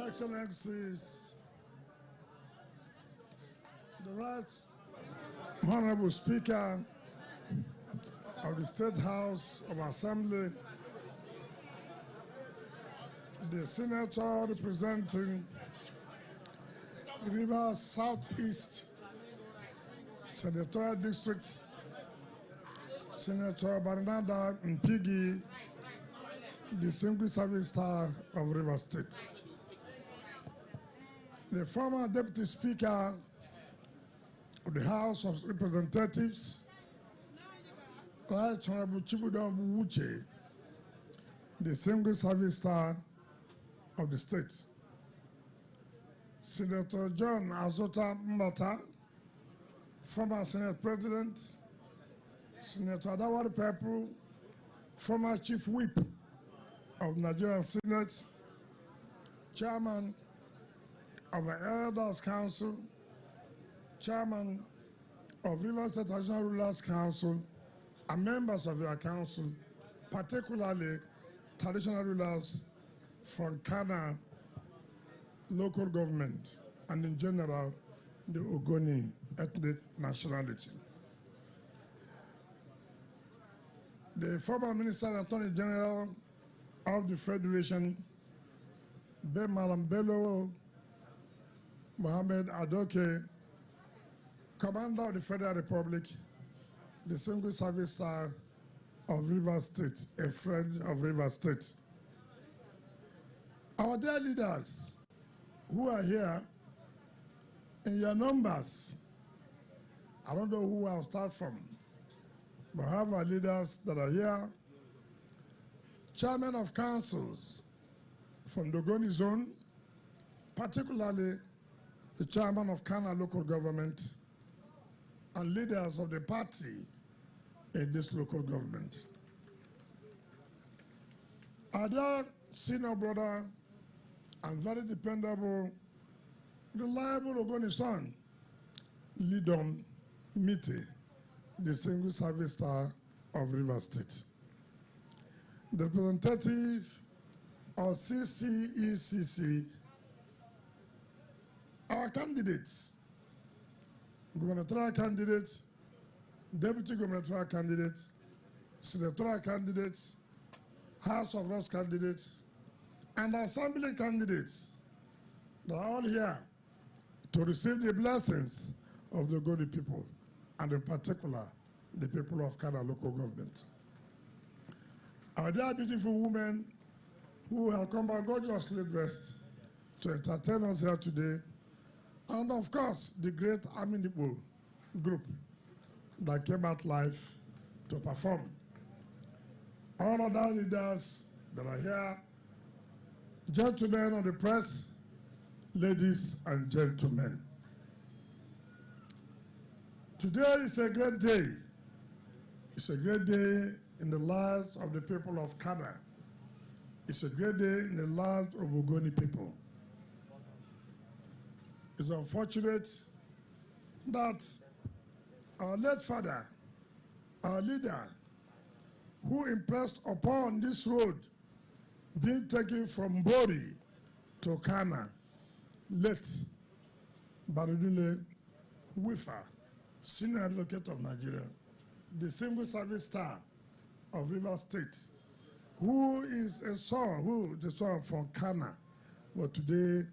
Your Excellencies, the Right Honorable Speaker of the State House of Assembly, the Senator representing Rivers Southeast Senatorial District, Senator Barnada Mpigi, Distinguished Service Star of Rivers State. The former Deputy Speaker of the House of Representatives, Right Honorable Chibudom Wuche, Distinguished Service Star of the state. Senator John Azota Mbata, former Senate President, Senator Adawari Pepu, former Chief Whip of Nigerian Senate, Chairman of the Elders Council, Chairman of Rivers State Traditional Rulers Council, and members of your council, particularly traditional rulers from Kana local government and in general the Ogoni ethnic nationality. The former Minister and Attorney General of the Federation, Malam Bello Mohammed Adoke, Commander of the Federal Republic, the Single Service Star of Rivers State, a friend of Rivers State. Our dear leaders who are here, in your numbers, I don't know who I'll start from, but I have our leaders that are here, chairmen of councils from the Ogoni zone, particularly the chairman of Kana local government, and leaders of the party in this local government. Our dear senior brother and very dependable, reliable Ogoni son, Lidom Mite, the Single Service Star of Rivers State. The representative of CCECC, our candidates, gubernatorial candidates, deputy gubernatorial candidates, senatorial candidates, House of Reps candidates, and assembly candidates, they are all here to receive the blessings of the Ogoni people, and in particular, the people of Kana local government. Our dear beautiful women who have come back gorgeously dressed to entertain us here today, and of course, the great amiable group that came out live to perform. All other leaders that are here, gentlemen of the press, ladies and gentlemen. Today is a great day. It's a great day in the lives of the people of Kana. It's a great day in the lives of Ogoni people. It's unfortunate that our late father, our leader, who impressed upon this road being taken from Bori to Kana, late Baridule Wifa, senior advocate of Nigeria, the Single Service Star of Rivers State, who is a son, from Kana, but today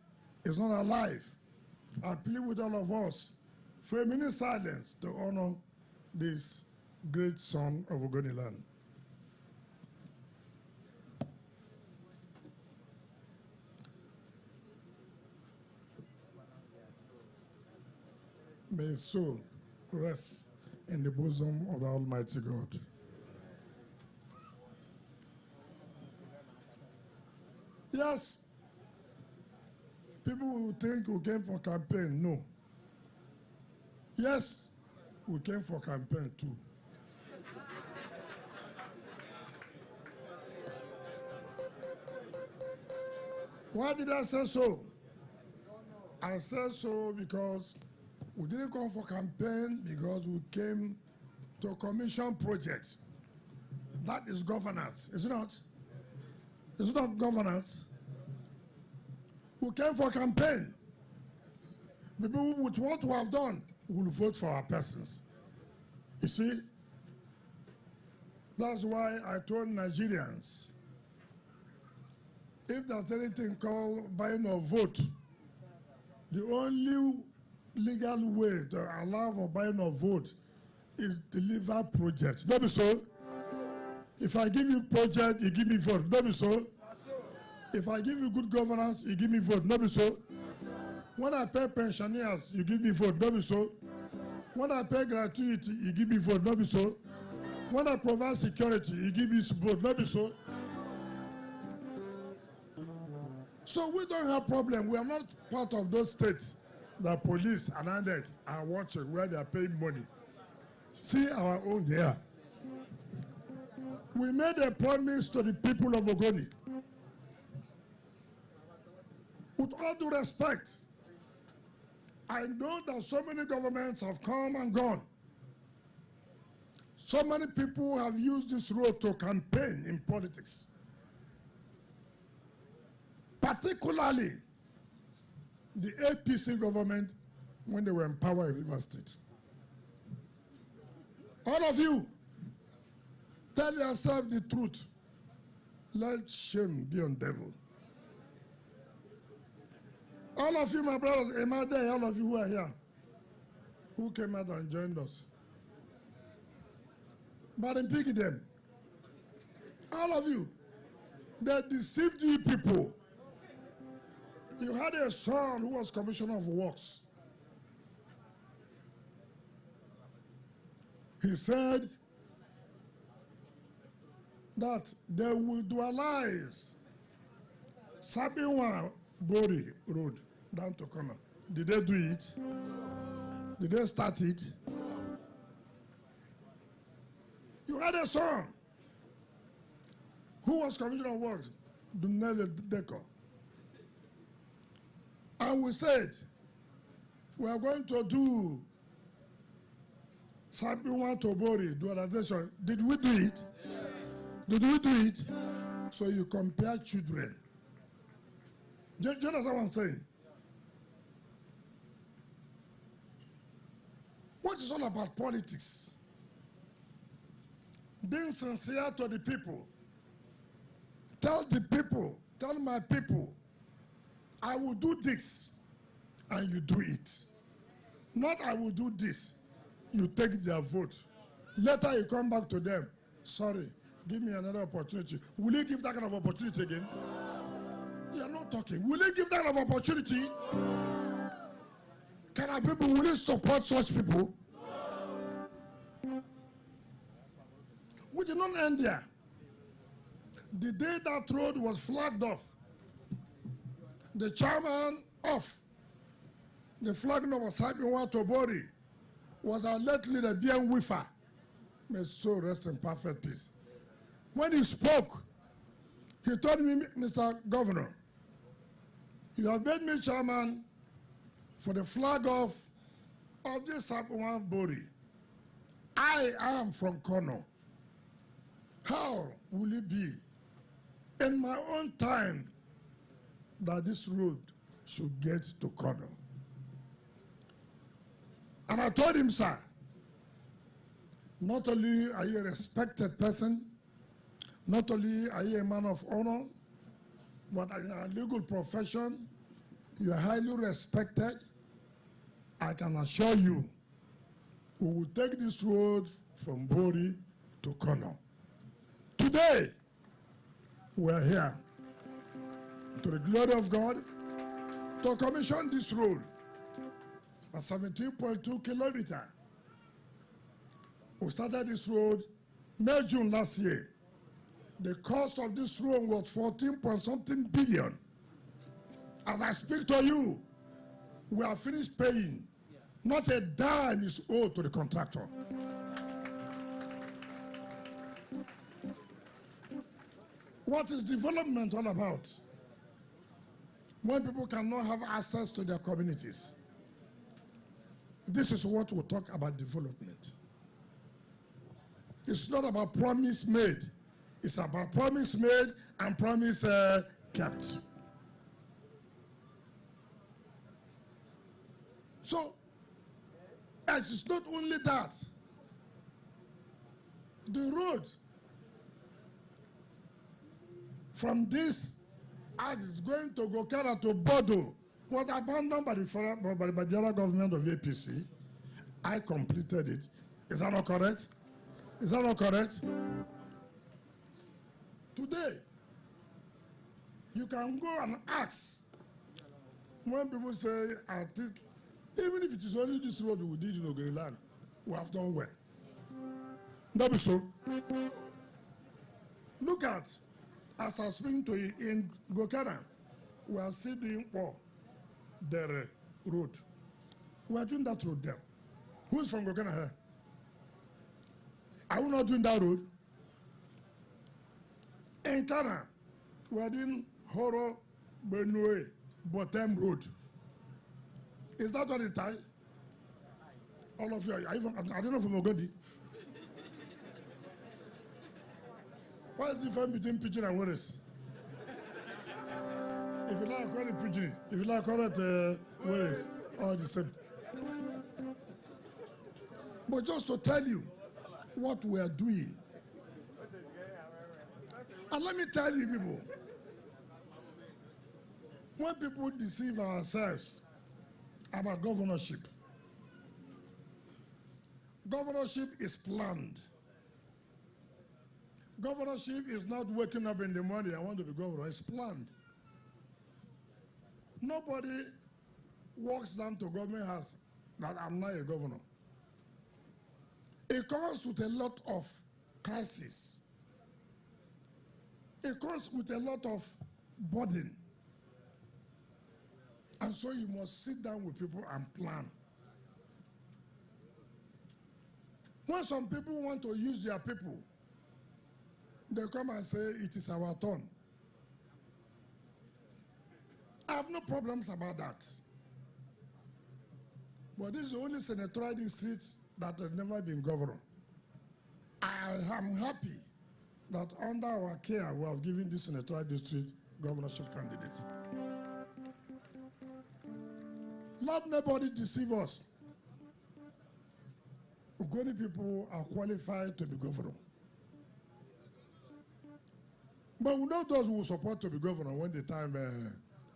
is not alive. I plead with all of us for a minute silence to honor this great son of Ogoni land. May his soul rest in the bosom of the Almighty God. Yes, people will think we came for campaign. No. Yes, we came for campaign too. Why did I say so? I said so because we didn't come for campaign because we came to commission project. That is governance, is it not? It's not governance. who came for campaign, people who would want to have done, will vote for our persons. You see, that's why I told Nigerians, if there's anything called buying a vote, the only legal way to allow for buying a vote is deliver project. Not be so. If I give you project, you give me vote. Not be so. If I give you good governance, you give me vote. Not be so. When I pay pensioners, you give me vote. Not be so. When I pay gratuity, you give me vote. Not be so. When I provide security, you give me vote. Not be so. So we don't have problem. We are not part of those states that police and INEC are watching where they are paying money. See our own here. We made a promise to the people of Ogoni. With all due respect, I know that so many governments have come and gone. So many people have used this road to campaign in politics. Particularly the APC government when they were in power in Rivers State. All of you, tell yourself the truth. Let shame be on devil. All of you, my brothers, am I there? All of you who are here, who came out and joined us. But in picking them, all of you, they deceived you people. You had a son who was commissioner of works. He said that they will dualize Sabiwa Bori Road down to Kono. Did they do it? Did they start it? You had a son who was commissioner of works, Dunele Deco. And we said, we are going to do Sabiwa to Bori dualization. Did we do it? Yeah. Did we do it? Yeah. So you compare children. Do you understand what I'm saying? What is all about politics? Being sincere to the people. Tell the people, tell my people, I will do this, and you do it. Not I will do this, you take their vote. Later you come back to them, sorry, give me another opportunity. Will you give that kind of opportunity again? You are not talking. Will you give that kind of opportunity? Can our people, will you support such people? We did not end there. The day that road was flagged off, the chairman of the flagging of Sabiwa to Bori was our late leader, B.M. Wifa. May his soul rest in perfect peace. When he spoke, he told me, Mr. Governor, you have made me chairman for the flag off of this Sabiwa Bori. I am from Kono. How will it be in my own time that this road should get to Kono? And I told him, sir, not only are you a respected person, not only are you a man of honor, but in our legal profession, you are highly respected. I can assure you, we will take this road from Bori to Kono. Today, we are here, to the glory of God, to commission this road, a 17.2 kilometers. We started this road May, June last year. The cost of this road was 14-point-something billion. As I speak to you, we are finished paying. Not a dime is owed to the contractor. What is development all about? When people cannot have access to their communities. This is what we talk about development. It's not about promise made. It's about promise made and promise kept. So, it's not only that. The road from this axe is going to Gokara to Bodo was abandoned by the other government of APC. I completed it. Is that not correct? Is that not correct? Today, you can go and ask when people say, I think, even if it is only this road we did in Ogreland, we have done well. That be so. Look at, as I was speaking to you in Gokara, we are still doing the road. We are doing that road there. Who is from Gokara here? Are we not doing that road? In Kana, we are doing Horo Benue Bottom Road. Is that what it is? All of you, I don't know from Ogodi. What is the difference between pigeon and Waris? If you like, call it pigeon. If you like, call it Waris. All the same. But just to tell you what we are doing. And let me tell you, people, when people deceive ourselves about governorship, governorship is planned. Governorship is not waking up in the morning, I want to be governor. It's planned. Nobody walks down to government house that I'm not a governor. It comes with a lot of crisis. It comes with a lot of burden. And so you must sit down with people and plan. When some people want to use their people, they come and say, it is our turn. I have no problems about that. But this is the only senatorial district that has never been governor. I am happy that under our care, we have given this senatorial district governorship candidate. Let nobody deceive us. Ugoni people are qualified to be governor. But we know those who support to be governor when the time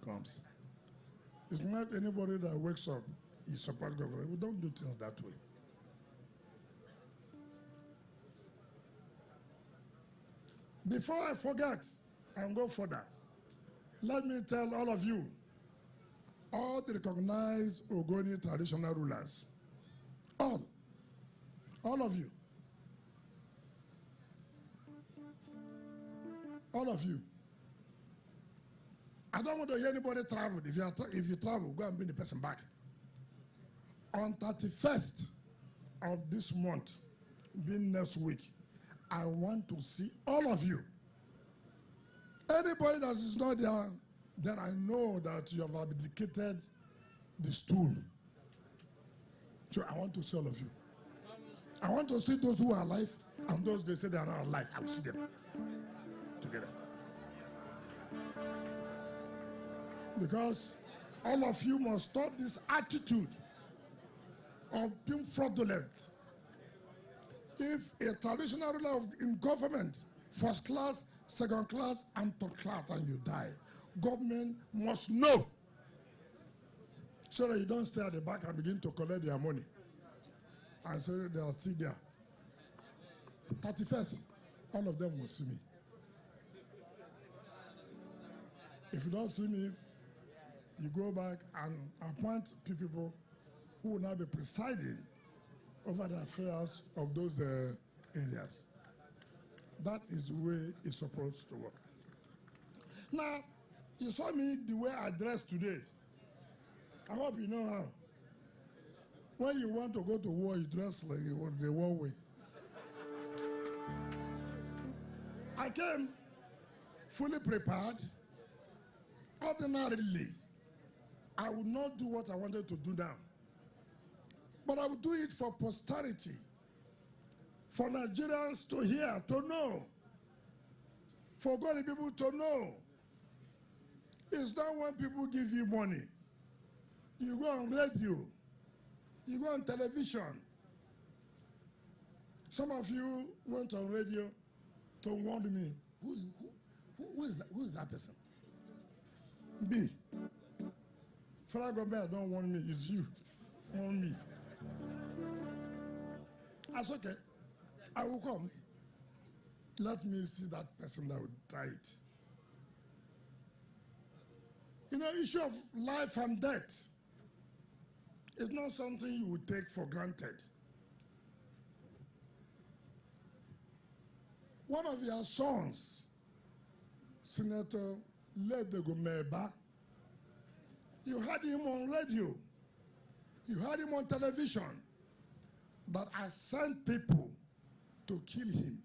comes. It's not anybody that wakes up, he supports governor. We don't do things that way. Before I forget and go further, let me tell all of you, all the recognized Ogoni traditional rulers, all of you, all of you. I don't want to hear anybody travel. If you travel, go and bring the person back. On 31st of this month, being next week, I want to see all of you. Anybody that is not there, then I know that you have abdicated the stool. So I want to see all of you. I want to see those who are alive and those they say they are not alive. I will see them together. Because all of you must stop this attitude of being fraudulent. If a traditional ruler in government, first class, second class, and third class, and you die, government must know so that you don't stay at the back and begin to collect their money and say they are still there. 31st, all of them will see me. If you don't see me, you go back and appoint people who will now be presiding over the affairs of those areas. That is the way it's supposed to work. Now, you saw me the way I dressed today. I hope you know how. When you want to go to war, you dress like the war way. I came fully prepared. Ordinarily, I would not do what I wanted to do now. But I would do it for posterity, for Nigerians to hear, to know, for God people to know. It's not when people give you money. You go on radio, You go on television. Some of you went on radio to warn me. Who is that person? B. Father Gombe, don't warn me. It's you. Warn me. That's okay. I will come. Let me see that person that would try it. You know, issue of life and death is not something you would take for granted. One of your sons, Senator Ledegomeba, you had him on radio, you had him on television, but I sent people to kill him.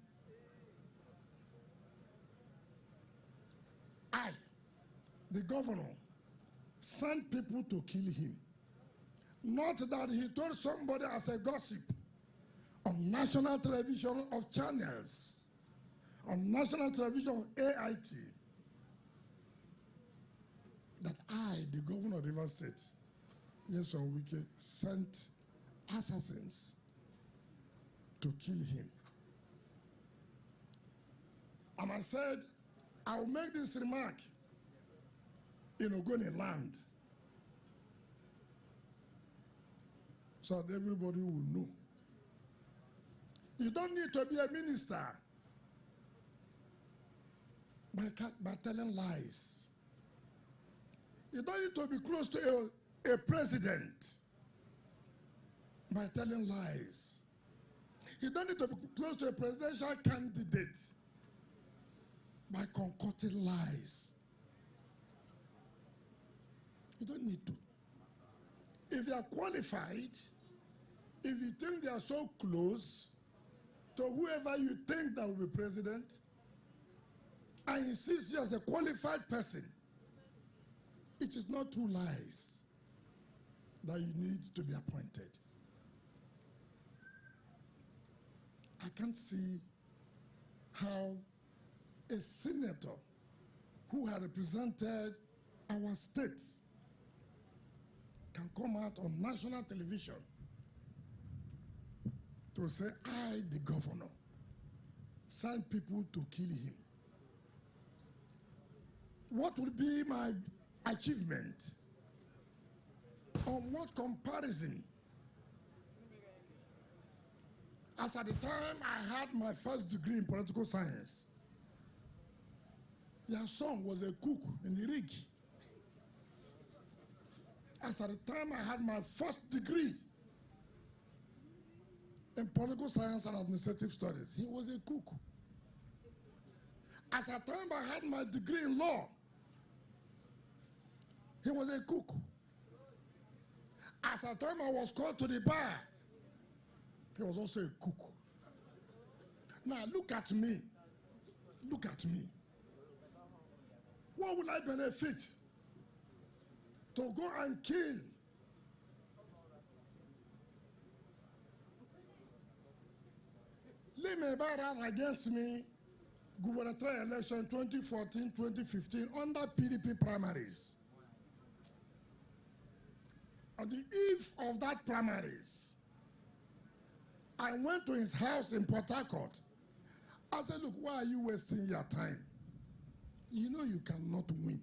I, the governor, sent people to kill him. Not that he told somebody as a gossip on national television of channels, on national television of AIT, that I, the governor of Rivers State, yes, on Wike, sent assassins to kill him. And I said, I will make this remark in Ogoni land so that everybody will know. You don't need to be a minister by telling lies. You don't need to be close to a president by telling lies. You don't need to be close to a presidential candidate by concocting lies. You don't need to. If you are qualified, if you think they are so close to whoever you think that will be president, I insist you as a qualified person, it is not through lies that you need to be appointed. I can't see how a senator who had represented our state can come out on national television to say, I, the governor, sent people to kill him. What would be my achievement? On what comparison? As at the time I had my first degree in political science, their son was a cook in the rig. As at the time I had my first degree in political science and administrative studies, he was a cook. As at the time I had my degree in law, he was a cook. As at the time I was called to the bar, he was also a cook. Now look at me. Look at me. What will I benefit to go and kill Limeba ran against me gubernatorial election 2014, 2015 under PDP primaries. On the eve of that primaries, I went to his house in Port Harcourt. I said, look, why are you wasting your time? You know you cannot win.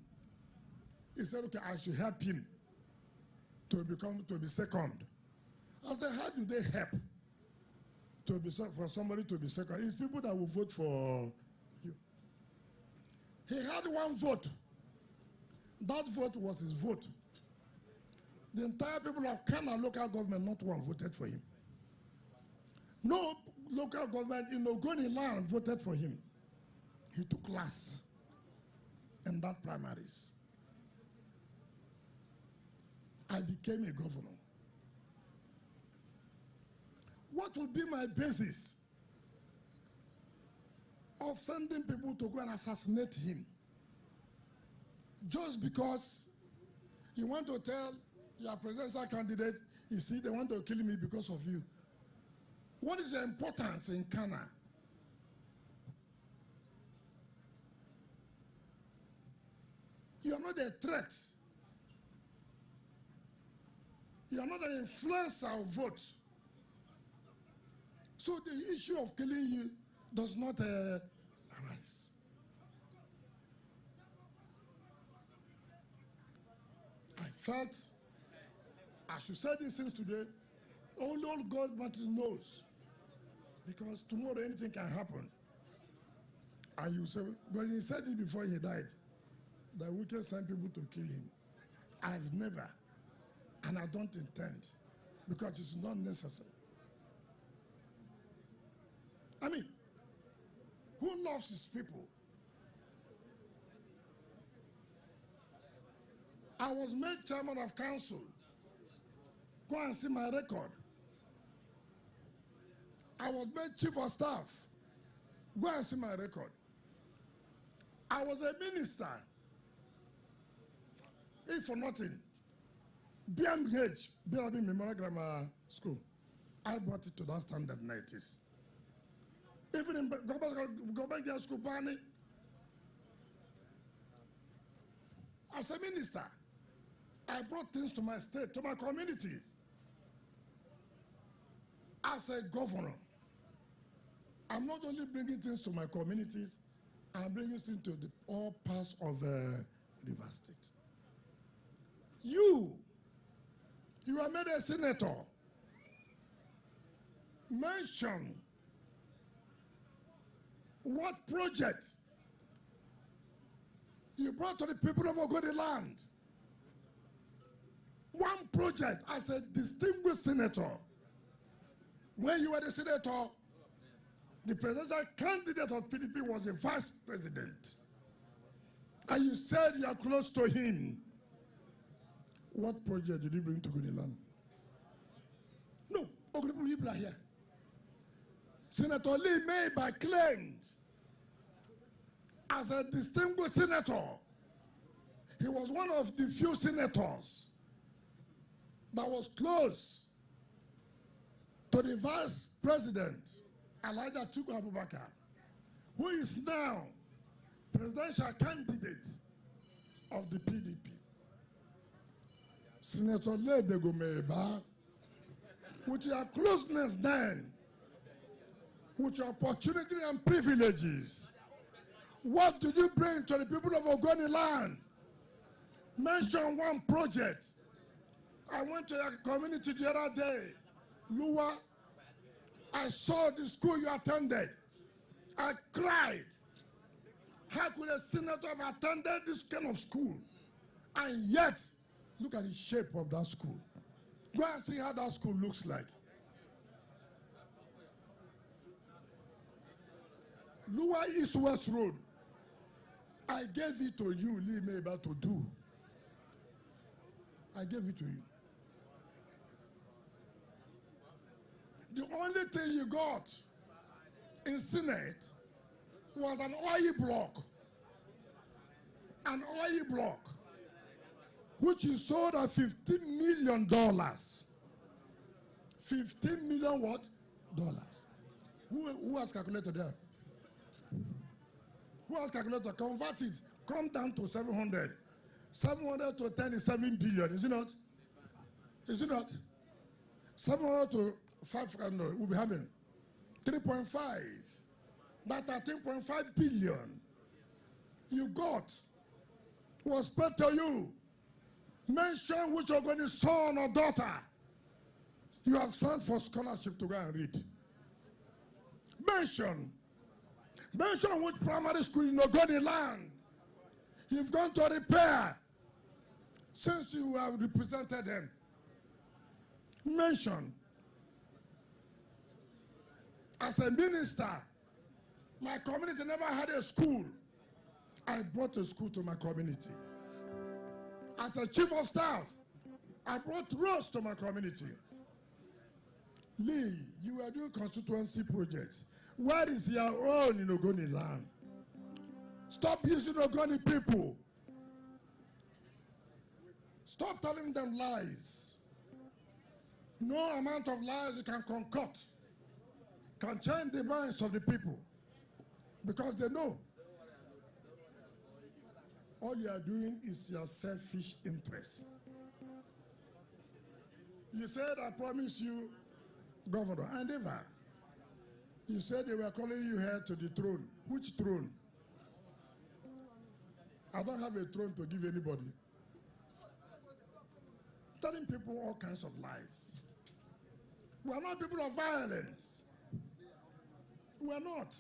He said, okay, I should help him to be second. I said, how do they help for somebody to be second? It's people that will vote for you. He had one vote. That vote was his vote. The entire people of Kana local government, not one, voted for him. No local government in Ogoni land voted for him. He took last in that primaries. I became a governor. What would be my basis of sending people to go and assassinate him? Just because you want to tell your presidential candidate, you see, they want to kill me because of you. What is the importance in Kana? You are not a threat. You are not an influencer of votes. So the issue of killing you does not arise. I felt I should say these things today. Only God knows. Because tomorrow anything can happen. And you say, but he said it before he died, that we can send people to kill him. I've never, and I don't intend, because it's not necessary. I mean, who loves his people? I was made chairman of council. Go and see my record. I was made chief of staff. Go and see my record. I was a minister. If for nothing, BMH, BRB Memorial Grammar School, I brought it to that standard 90s. Even in government school, Barney, as a minister, I brought things to my state, to my communities. As a governor, I'm not only bringing things to my communities, I'm bringing things to all parts of River State. You are made a senator. Mention what project you brought to the people of Ogoni land. One project as a distinguished senator. When you were the senator, the presidential candidate of PDP was the vice president. And you said you are close to him. What project did you bring to Ogoni land? No, Ogoni people are here. Senator Lee Mayba claimed as a distinguished senator, he was one of the few senators that was close to the vice president, Elijah Atiku Abubakar, who is now presidential candidate of the PDP. Senator Ledego Mayba, with your closeness then, with your opportunity and privileges, what did you bring to the people of Ogoni land? Mention one project. I went to a community the other day, Lua. I saw the school you attended. I cried. How could a senator have attended this kind of school? And yet, look at the shape of that school. Go and see how that school looks like. Lua East West Road. I gave it to you, Lee Mayba, to do. I gave it to you. The only thing you got in Senate was an oil block. An oil block, which you sold at $15 million. $15 million what? Dollars. Who has calculated that? Who has calculated? Convert it. Come down to 700. 700 to 10 is 7 billion, is it not? Is it not? 700 to 500 will be having 3.5. That 13.5 billion you got was paid to you. Mention which Ogoni son or daughter you have sent for scholarship to go and read. Mention which primary school in Ogoni land you've gone to repair since you have represented them. Mention. As a minister, my community never had a school. I brought a school to my community. As a chief of staff, I brought roads to my community. Lee, you are doing constituency projects. Where is your own in Ogoni land? Stop using Ogoni people. Stop telling them lies. No amount of lies you can concoct can change the minds of the people, because they know all you are doing is your selfish interest. You said, I promise you, Governor, and never. You said they were calling you here to the throne. Which throne? I don't have a throne to give anybody. Telling people all kinds of lies. We are not people of violence. We are not.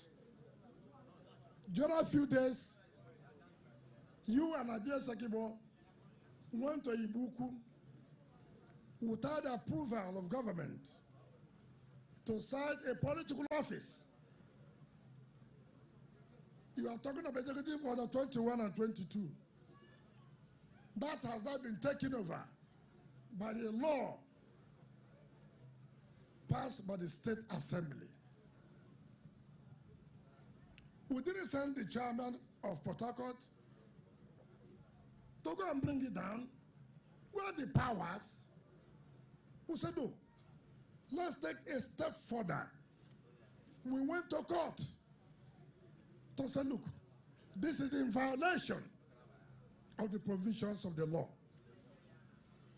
The other few days, you and Abia Sakibo went to Ibuku without the approval of government to sign a political office. You are talking about Executive Order 21 and 22. That has not been taken over by the law passed by the State Assembly. We didn't send the chairman of Port Harcourt to go and bring it down. Where are the powers? Who said no? Let's take a step further. We went to court to say, look, this is in violation of the provisions of the law.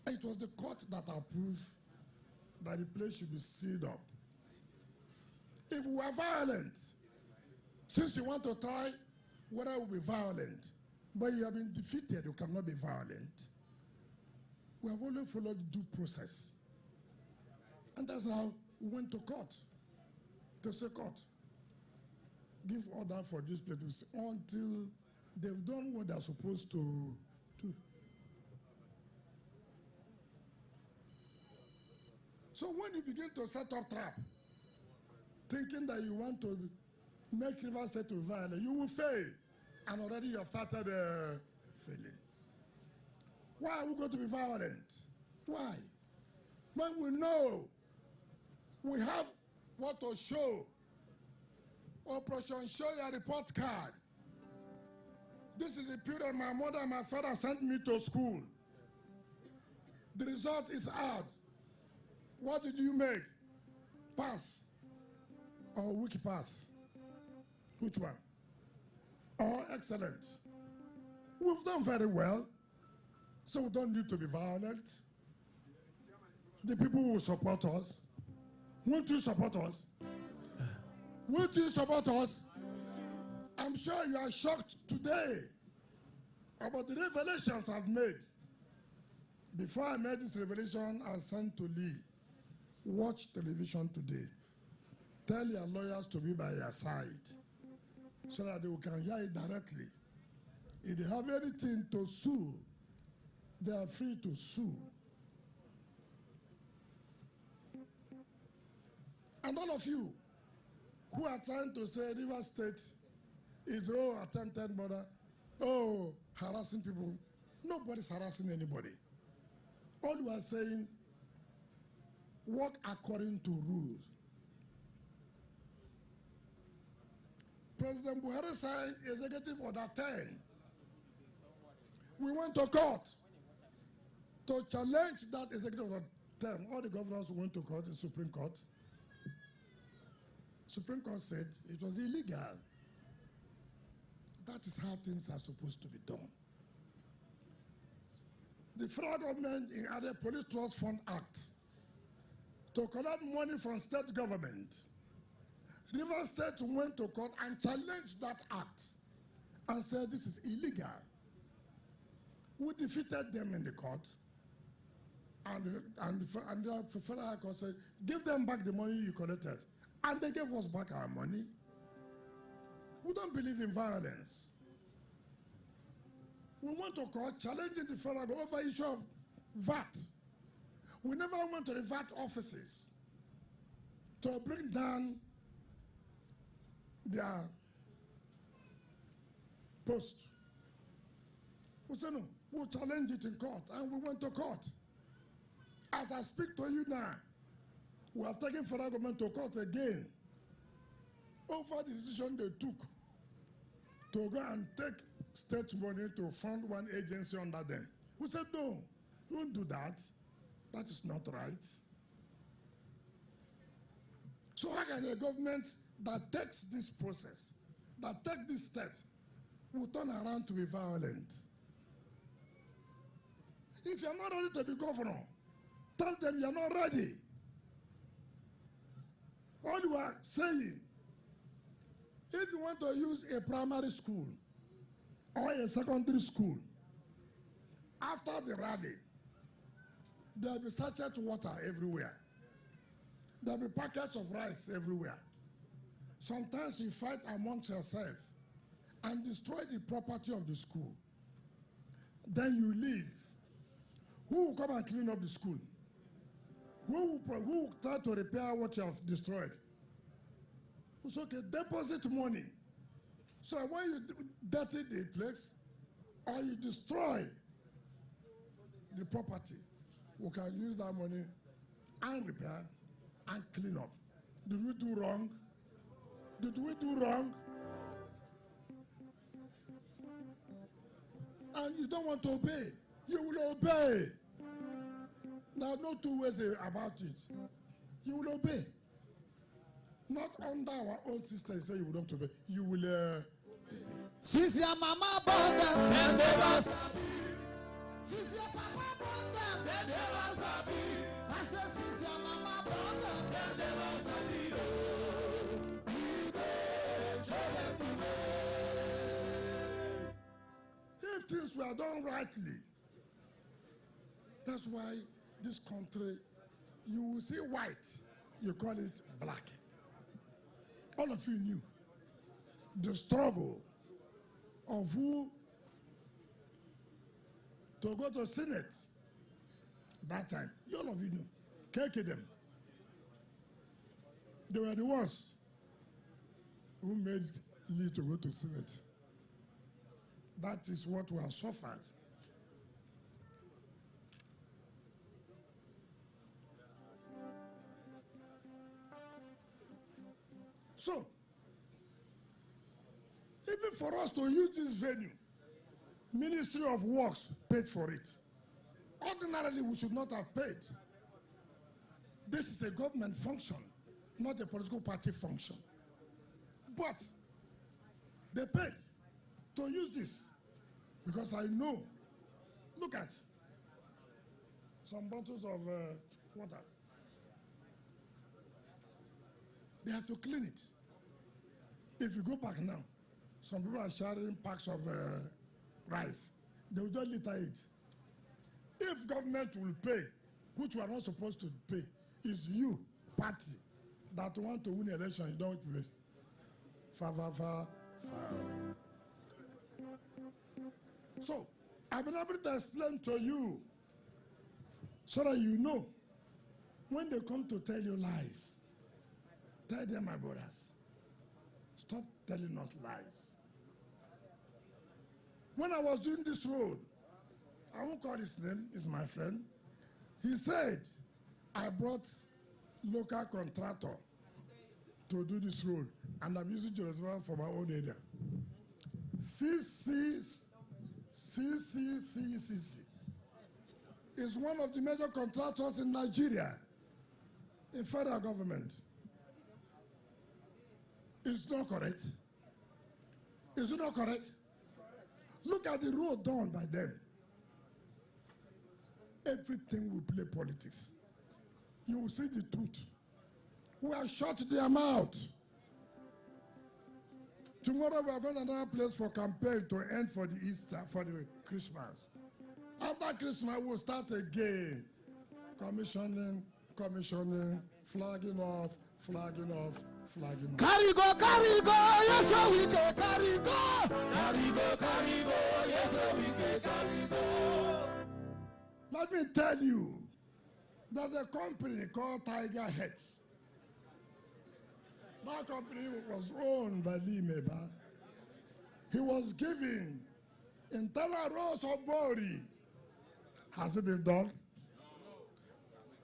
And it was the court that approved that the place should be sealed up. If we are violent, since you want to try whether it will be violent, but you have been defeated, you cannot be violent. We have only followed due process. And that's how we went to court. To say, court, give order for this place until they've done what they're supposed to do. So when you begin to set up trap, thinking that you want to make River State to violent, you will fail. And already you have started failing. Why are we going to be violent? Why? When we know we have what to show. Operation Show Your Report Card. This is the period my mother and my father sent me to school. The result is out. What did you make? Pass or weak pass? Which one? Or excellent? We've done very well, so we don't need to be violent. The people will support us. Won't you support us? Won't you support us? I'm sure you are shocked today about the revelations I've made. Before I made this revelation, I sent to Lee, watch television today. Tell your lawyers to be by your side so that they can hear it directly. If they have anything to sue, they are free to sue. And all of you who are trying to say River State is attempted murder, harassing people. Nobody's harassing anybody. All you are saying, work according to rules. President Buhari signed Executive Order 10. We went to court to challenge that Executive Order 10. All the governors went to court, the Supreme Court. Supreme Court said it was illegal. That is how things are supposed to be done. The federal government added Police Trust Fund Act to collect money from state government. River State went to court and challenged that act and said this is illegal. We defeated them in the court, and the federal court said, give them back the money you collected. And they gave us back our money. We don't believe in violence. We went to court challenging the federal government over issue of VAT. We never went to the VAT offices to bring down their post. We said no, we'll challenge it in court, and we went to court. As I speak to you now, we have taken federal government to court again over the decision they took to go and take state money to fund one agency under them. We said, no, you won't do that. That is not right. So how can a government that takes this process, that takes this step, will turn around to be violent? If you're not ready to be governor, Tell them you're not ready. All you are saying, if you want to use a primary school or a secondary school, after the rally, there'll be sachet water everywhere. There'll be packets of rice everywhere. Sometimes you fight amongst yourself and destroy the property of the school. Then you leave. Who will come and clean up the school? Who will try to repair what you have destroyed? It's okay, deposit money. So when you dirty the place or you destroy the property, we can use that money and repair and clean up. Did we do wrong? Did we do wrong? And you don't want to obey. You will obey. There are no two ways about it. You will obey. Not under our own system, say you will not obey. You will obey. Since your mama born them, then they was happy. Since your papa born them, then they was happy. I said, since your mama born them, then they was happy. If things were done rightly, that's why this country, you will see white, you call it black. All of you knew the struggle of who to go to Senate that time. All of you knew. KK them. They were the ones who made Lee to go to Senate. That is what we have suffered. So, even for us to use this venue, Ministry of Works paid for it. Ordinarily, we should not have paid. This is a government function, not a political party function. But they paid to use this because I know, look at some bottles of water. They have to clean it. If you go back now, some people are sharing packs of rice. They will just litter it. If government will pay, which we are not supposed to pay, is you, party, that want to win election, you don't pay. So, I've been able to explain to you so that you know when they come to tell you lies, tell them, my brothers, stop telling us lies. When I was doing this road, I won't call his name, he's my friend. He said, I brought local contractor to do this road, and I'm using Jerusalem for my own area. CCCCC is one of the major contractors in Nigeria, in federal government. It's not correct. Is it not correct? Look at the road done by them. Everything will play politics. You will see the truth. We have shut their mouth. Tomorrow we are going to another place for campaign to end for the Easter, for the Christmas. After Christmas, we'll start again. Commissioning, flagging off. Carry go, yes, so we can carry go. Carry go, yes, so we can carry go. Let me tell you, there's a company called Tiger Heads. That company was owned by Lee Meba. He was given internal roads of Bori. Has it been done?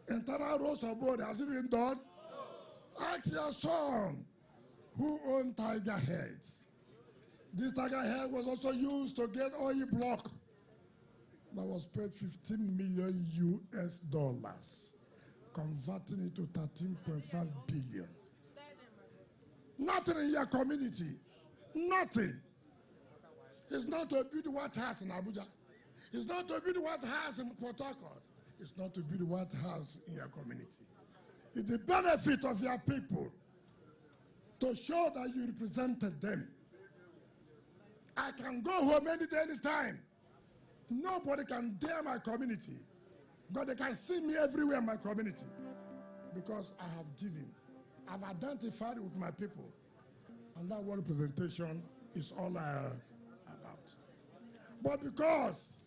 Internal roads of Bori, has it been done? Ask your son who owned Tiger Heads. This Tiger Head was also used to get oil block that was paid $15 million US, converting it to 13.5 billion. Nothing in your community. Nothing. It's not to build White House in Abuja. It's not to build White House in Port Harcourt. is not to build White House in your community. It's the benefit of your people to show that you represented them. I can go home any day, any time. Nobody can dare my community, but they can see me everywhere in my community because I have given. I've identified with my people, and that what representation is all about. But because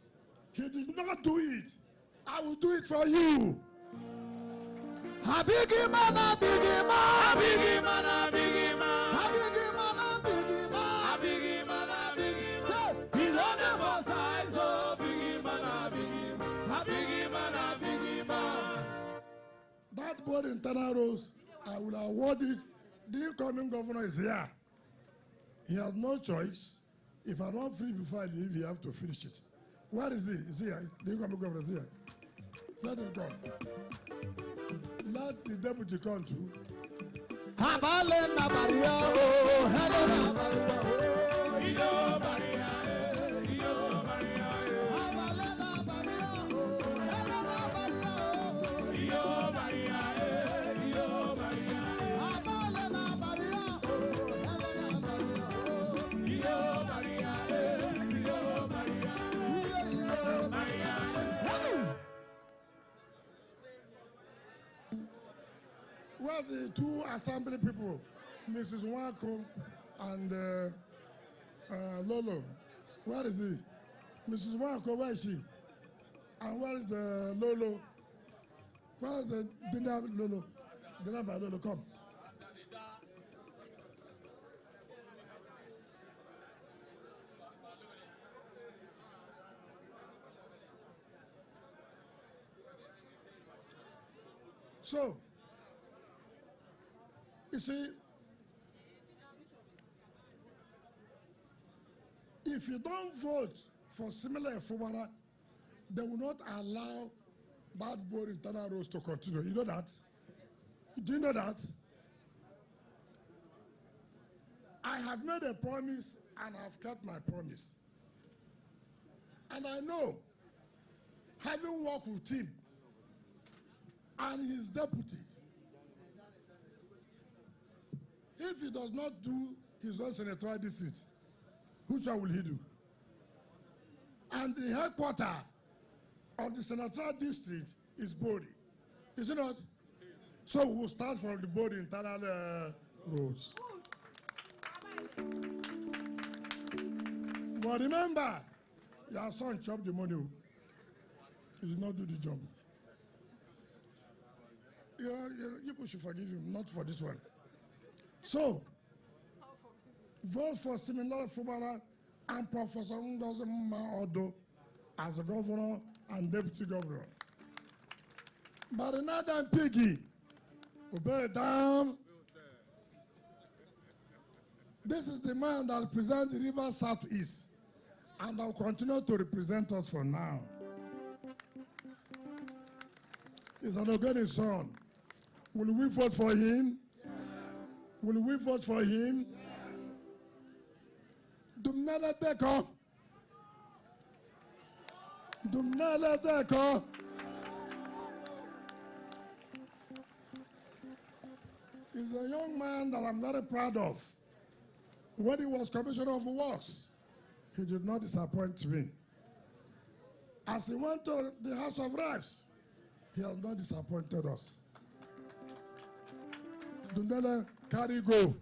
he did not do it, I will do it for you. A biggie man, a biggie man, a biggie man, a biggie man, a biggie man, a biggie man, a biggie man, a biggie man. Say, he's on the first side, so biggie man, a biggie man, a biggie man, a biggie man. That board internal rules, I will award it. The incoming governor is here. He has no choice. If I don't finish before I leave, he have to finish it. Where is he? Is he here? The incoming governor is here. Let him come. Let the deputy come too. Habalena Maria, oh, Helena Maria, oh, Iyo Maria, Iyo Maria, Habalena Maria, oh, Helena Maria, oh, Iyo Maria, Iyo Maria, Habalena Maria, oh, Helena Maria, oh, Iyo Maria, Iyo Maria, Iyo Maria. Where the two assembly people, Mrs. Wike and Lolo? Where is he? Mrs. Wike, where is she? And where is Lolo? Where is the dinner Lolo? Dinner by Lolo, come. So, you see, if you don't vote for similar Fubara, they will not allow that board internal rules to continue. You know that? Do you know that? I have made a promise and I've kept my promise. And I know, having worked with him and his deputy, if he does not do his own senatorial district, which one will he do? And the headquarters of the senatorial district is Bori. Is it not? So we'll start from the Bori internal roads. But remember, your son chopped the money. He did not do the job. You should forgive him, not for this one. So, vote for similar Fubara and Professor Ngozi Odo as a governor and deputy governor. But another Piggy, obey down. This is the man that represents the river southeast and will continue to represent us for now. He's an organic son. Will we vote for him? Will we vote for him? Dumnala Deko. Dumnala Deko. He's a young man that I'm very proud of. When he was Commissioner of Works, he did not disappoint me. As he went to the House of Reps, he has not disappointed us. Dumnala, carry go.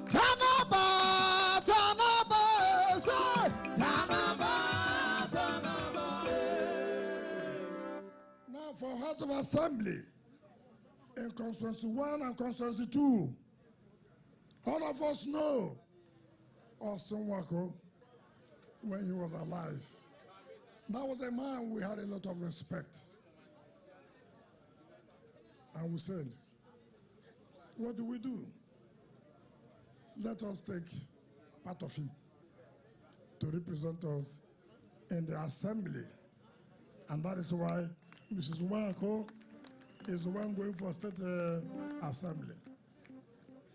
Tanaba, Tanaba, say, Tanaba, Tanaba. Now for House of Assembly, in Constituency 1 and Constituency 2, all of us know Austin Wako when he was alive. That was a man we had a lot of respect. And we said, what do we do? Let us take part of him to represent us in the assembly. And that is why Mrs. Wako is the one going for state assembly.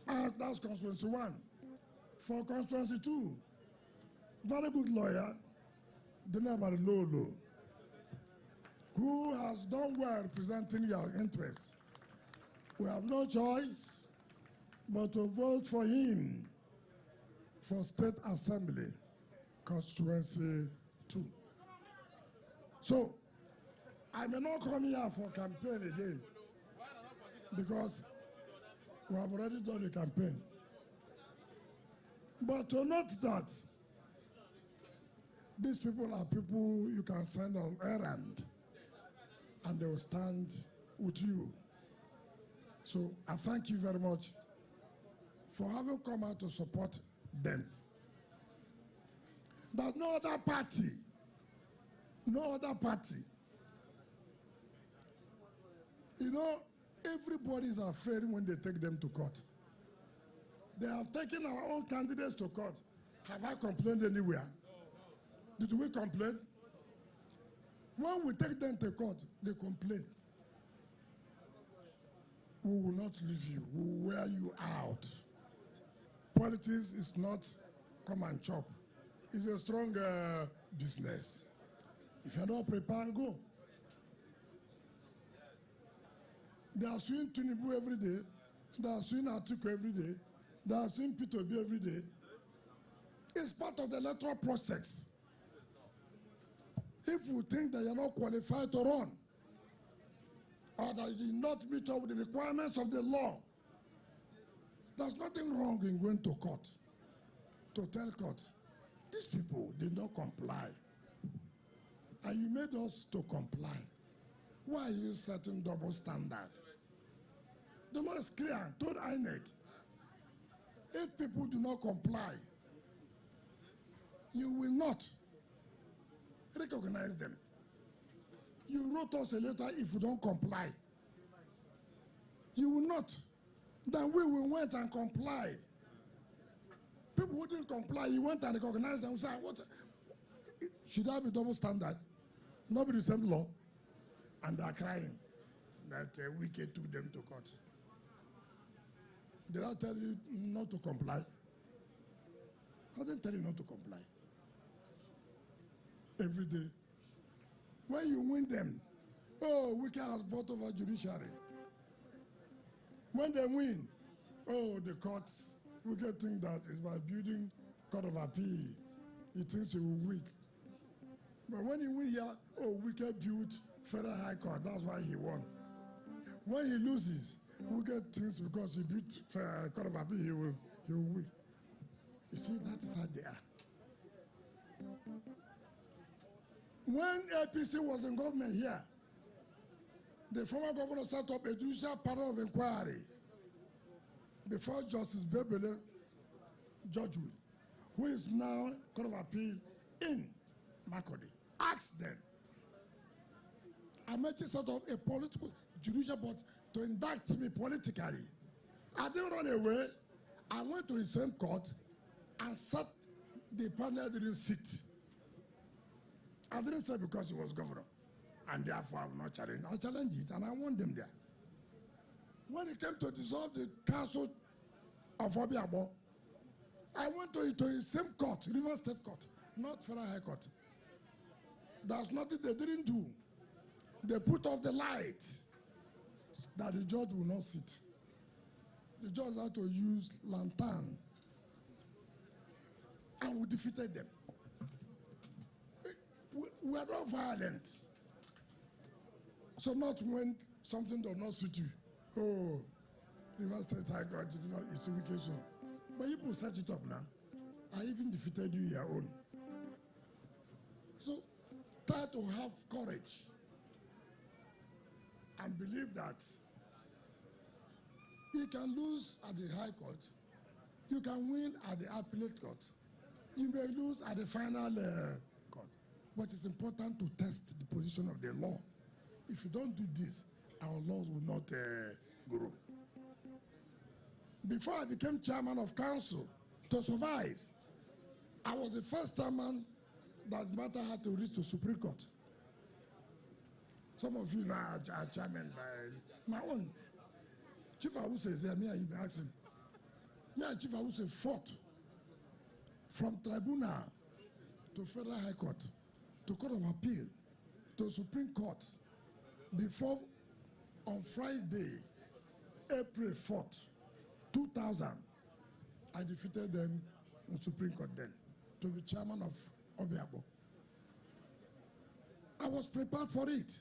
And that's Constituency 1. For Constituency 2, very good lawyer, the name of Lolo. who has done well representing your interests. We have no choice but to vote for him for State Assembly, Constituency 2. So, I may not come here for campaign again because we have already done the campaign. But to note that these people are people you can send on errand and they will stand with you. So I thank you very much for having come out to support them. There's no other party, You know, everybody is afraid when they take them to court. They have taken our own candidates to court. Have I complained anywhere? Did we complain? When we take them to court, they complain. We will not leave you. We will wear you out. Politics is not come and chop. It's a strong business. If you're not prepared, go. They are suing Tinubu every day. They are suing Atiku every day. They are suing P2B every day. It's part of the electoral process. If you think that you're not qualified to run, or that you did not meet up with the requirements of the law, there's nothing wrong in going to court, to tell court, these people did not comply. And you made us to comply. Why are you setting double standard? The law is clear, told INEC. If people do not comply, you will not recognize them. You wrote us a letter if you don't comply. You will not. Then we went and complied. People who didn't comply, you went and recognized them and said, what? Should that be double standard? Not be the same law? And they're crying that Wike took them to court. Did I tell you not to comply? I didn't tell you not to comply. Every day. When you win them, oh, Wike has bought over judiciary. When they win, oh, the courts, Wike think that is by building court of appeal, he thinks he will win. But when he win here, oh, Wike built Federal High Court, that's why he won. When he loses, Wike thinks because he built Federal Court of appeal, he will win. You see, that is how they are. When APC was in government here, the former governor set up a judicial panel of inquiry before Justice Bebele, Judge Will, who is now Court of Appeal in Makurdi. Ask them. Amechi set up a political judicial board to indict me politically. I didn't run away. I went to the same court and sat. The panel didn't sit. I didn't say because he was governor, and therefore I will not challenge. I challenged it, and I won them there. When it came to dissolve the council of Obiabo, I went to the same court, River State Court, not Federal High Court. There's nothing they didn't do. They put off the light that the judge will not sit. The judge had to use lantern, and we defeated them. We are not violent. So not when something does not suit you. Oh, River State High Court, it's a wicked zone. But you set it up now. I even defeated you your own. So try to have courage and believe that you can lose at the High Court, you can win at the Appellate Court, you may lose at the final court. But it's important to test the position of the law. If you don't do this, our laws will not grow. Before I became chairman of council, to survive, I was the first chairman that matter had to reach the Supreme Court. Some of you now are chairman by my own. Chief Awuse is there, me and him asking. Me and Chief Awuse fought from tribunal to Federal High Court, to Court of Appeal, to Supreme Court, before on Friday, April 4th, 2000, I defeated them in Supreme Court then to be chairman of Obiabo. I was prepared for it.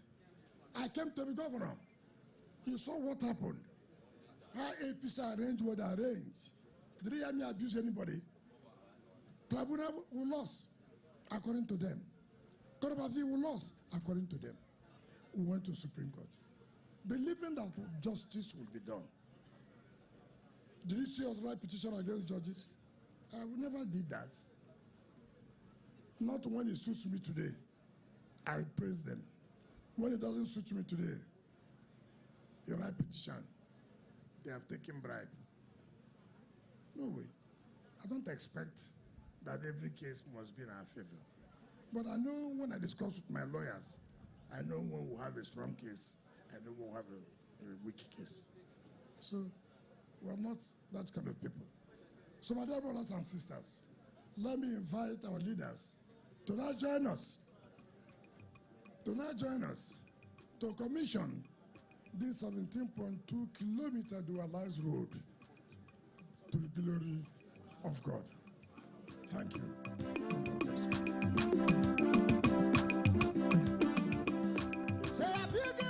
I came to be governor. You saw what happened. How APC arranged what they arranged. Did you hear me abuse anybody? Tribunal we lost, according to them. Court of Appeal we lost, according to them. We went to Supreme Court, believing that justice would be done. Did you see us write petition against judges? We never did that. Not when it suits me today. I praise them. When it doesn't suit me today, you write petition. They have taken bribe. No way. I don't expect that every case must be in our favor. But I know when I discuss with my lawyers, I know when we'll have a strong case, I know we'll have a weak case. So we're not that kind of people. So my dear brothers and sisters, let me invite our leaders to now join us, to commission this 17.2 kilometer dualized road to the glory of God. Thank you. Say a big